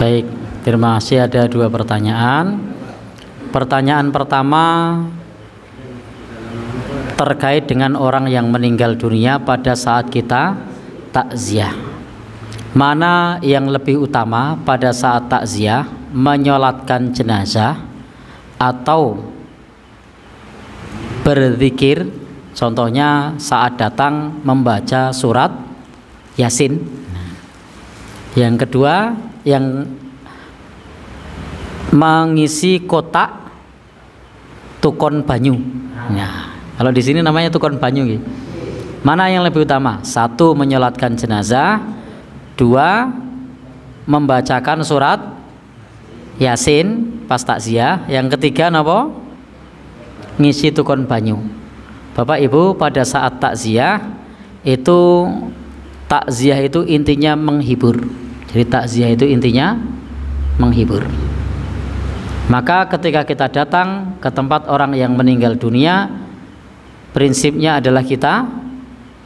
Baik, terima kasih. Ada dua pertanyaan. Pertanyaan pertama terkait dengan orang yang meninggal dunia pada saat kita takziah. Mana yang lebih utama pada saat takziah, menyolatkan jenazah atau berzikir? Contohnya saat datang membaca surat Yasin. Yang kedua, yang mengisi kotak tukon banyu. Nah, kalau di sini namanya tukon banyu. Mana yang lebih utama? Satu, menyolatkan jenazah. Dua, membacakan surat Yasin pas takziah. Yang ketiga, apa? Ngisi tukon banyu. Bapak Ibu, pada saat takziah itu, takziah itu intinya menghibur. Jadi takziah itu intinya menghibur. Maka ketika kita datang ke tempat orang yang meninggal dunia, prinsipnya adalah kita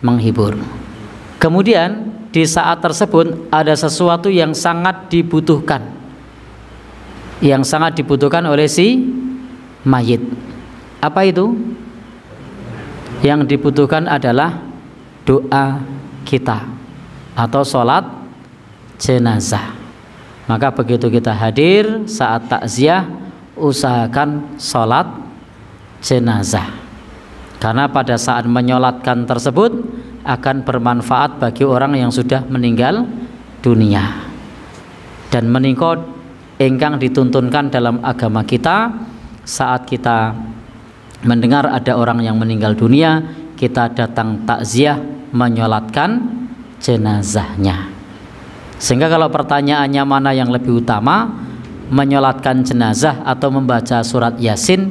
menghibur. Kemudian di saat tersebut ada sesuatu yang sangat dibutuhkan, yang sangat dibutuhkan oleh si mayit. Apa itu? Yang dibutuhkan adalah doa kita atau sholat jenazah. Maka begitu kita hadir saat takziah, usahakan sholat jenazah, karena pada saat menyolatkan tersebut akan bermanfaat bagi orang yang sudah meninggal dunia. Dan menika ingkang dituntunkan dalam agama kita, saat kita mendengar ada orang yang meninggal dunia, kita datang takziah, menyolatkan jenazahnya. Sehingga kalau pertanyaannya mana yang lebih utama, menyolatkan jenazah atau membaca surat Yasin,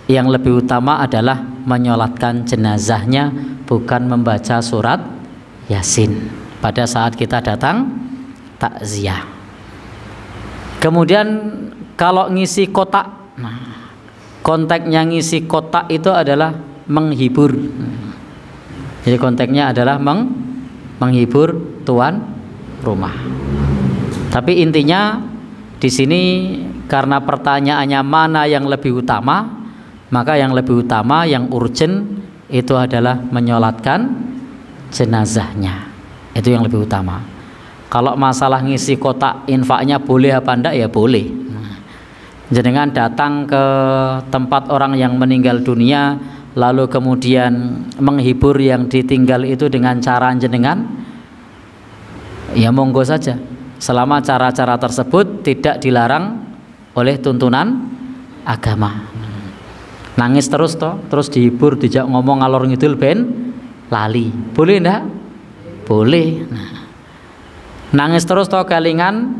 yang lebih utama adalah menyolatkan jenazahnya, bukan membaca surat Yasin pada saat kita datang takziah. Kemudian kalau ngisi kotak, nah, konteksnya ngisi kotak itu adalah menghibur. Jadi konteksnya adalah menghibur tuan rumah. Tapi intinya di sini karena pertanyaannya mana yang lebih utama, maka yang lebih utama, yang urgent itu adalah menyolatkan jenazahnya. Itu yang lebih utama. Kalau masalah ngisi kotak infaknya boleh apa enggak, ya boleh. Jenengan datang ke tempat orang yang meninggal dunia, lalu kemudian menghibur yang ditinggal itu dengan cara jenengan, ya monggo saja, selama cara-cara tersebut tidak dilarang oleh tuntunan agama. Nangis terus toh, terus dihibur, dijak ngomong ngalor ngidul ben lali, boleh enggak? Boleh. Nangis terus toh kelingan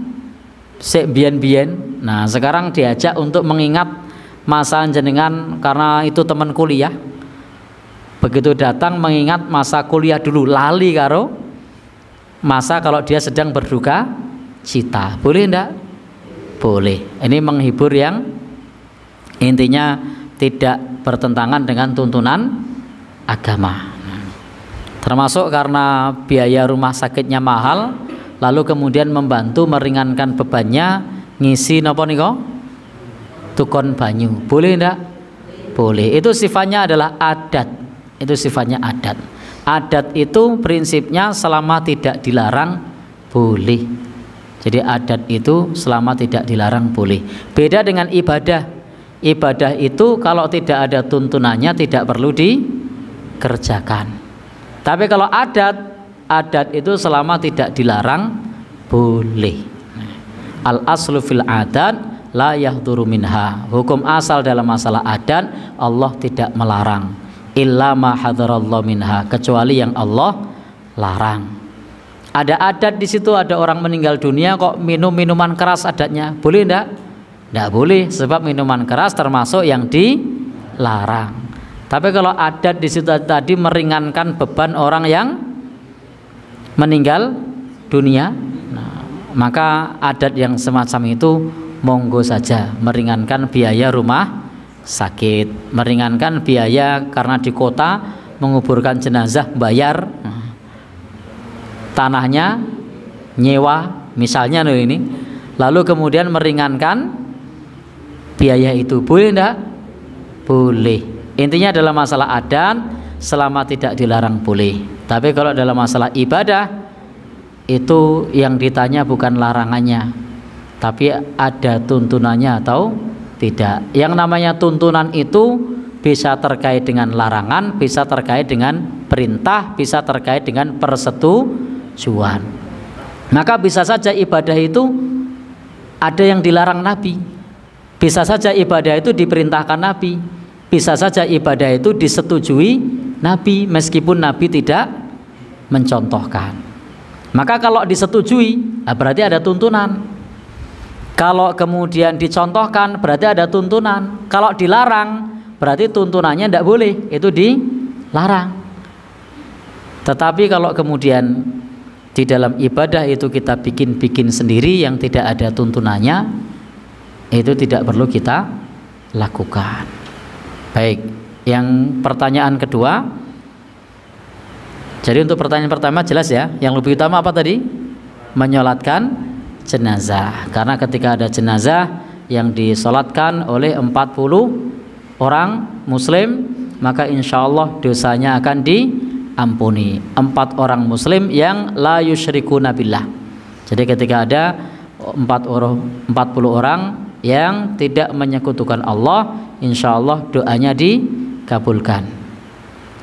sik biyen-biyen. Nah, sekarang diajak untuk mengingat masa jenengan karena itu teman kuliah. Begitu datang mengingat masa kuliah dulu, lali karo masa kalau dia sedang berduka cita. Boleh enggak? Boleh. Ini menghibur yang intinya tidak bertentangan dengan tuntunan agama. Termasuk karena biaya rumah sakitnya mahal, lalu kemudian membantu meringankan bebannya, ngisi napa nika? Tukon banyu. Boleh enggak? Boleh. Itu sifatnya adalah adat. Itu sifatnya adat. Adat itu prinsipnya selama tidak dilarang boleh. Jadi adat itu selama tidak dilarang boleh. Beda dengan ibadah. Ibadah itu kalau tidak ada tuntunannya tidak perlu dikerjakan. Tapi kalau adat itu selama tidak dilarang boleh. Al aslu fil adat la yahduru minha. Hukum asal dalam masalah adat, Allah tidak melarang. Illa ma hadarallahu minha, kecuali yang Allah larang. Ada adat di situ, ada orang meninggal dunia kok minum minuman keras adatnya, boleh enggak? Enggak boleh, sebab minuman keras termasuk yang dilarang. Tapi kalau adat di situ tadi meringankan beban orang yang meninggal dunia, nah, maka adat yang semacam itu monggo saja, meringankan biaya rumah sakit, meringankan biaya karena di kota menguburkan jenazah bayar tanahnya, nyewa misalnya loh ini. lalu kemudian meringankan biaya itu, boleh enggak? Boleh. Intinya dalam masalah adan selama tidak dilarang boleh. Tapi kalau dalam masalah ibadah itu yang ditanya bukan larangannya, tapi ada tuntunannya atau tidak. Yang namanya tuntunan itu bisa terkait dengan larangan, bisa terkait dengan perintah, bisa terkait dengan persetujuan. Maka bisa saja ibadah itu ada yang dilarang Nabi, bisa saja ibadah itu diperintahkan Nabi, bisa saja ibadah itu disetujui Nabi meskipun Nabi tidak mencontohkan. Maka kalau disetujui berarti ada tuntunan. Kalau kemudian dicontohkan berarti ada tuntunan. Kalau dilarang berarti tuntunannya tidak boleh, itu dilarang. Tetapi kalau kemudian di dalam ibadah itu kita bikin sendiri yang tidak ada tuntunannya, itu tidak perlu kita lakukan. Baik, yang pertanyaan kedua. Jadi untuk pertanyaan pertama jelas ya, yang lebih utama apa tadi? Menyolatkan jenazah. Karena ketika ada jenazah yang disolatkan oleh 40 orang muslim, maka insya Allah dosanya akan diampuni. 4 orang muslim yang la yusyrikuna billah. Jadi ketika ada 40 orang yang tidak menyekutukan Allah, insya Allah doanya dikabulkan.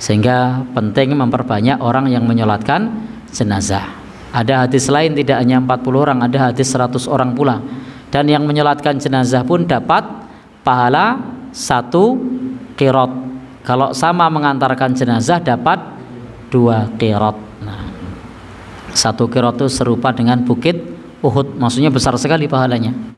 Sehingga penting memperbanyak orang yang menyolatkan jenazah. Ada hadis lain tidak hanya 40 orang, ada hadis 100 orang pula. Dan yang menyolatkan jenazah pun dapat pahala 1 qirot. Kalau sama mengantarkan jenazah dapat 2 qirot. Nah, 1 qirot itu serupa dengan bukit Uhud, maksudnya besar sekali pahalanya.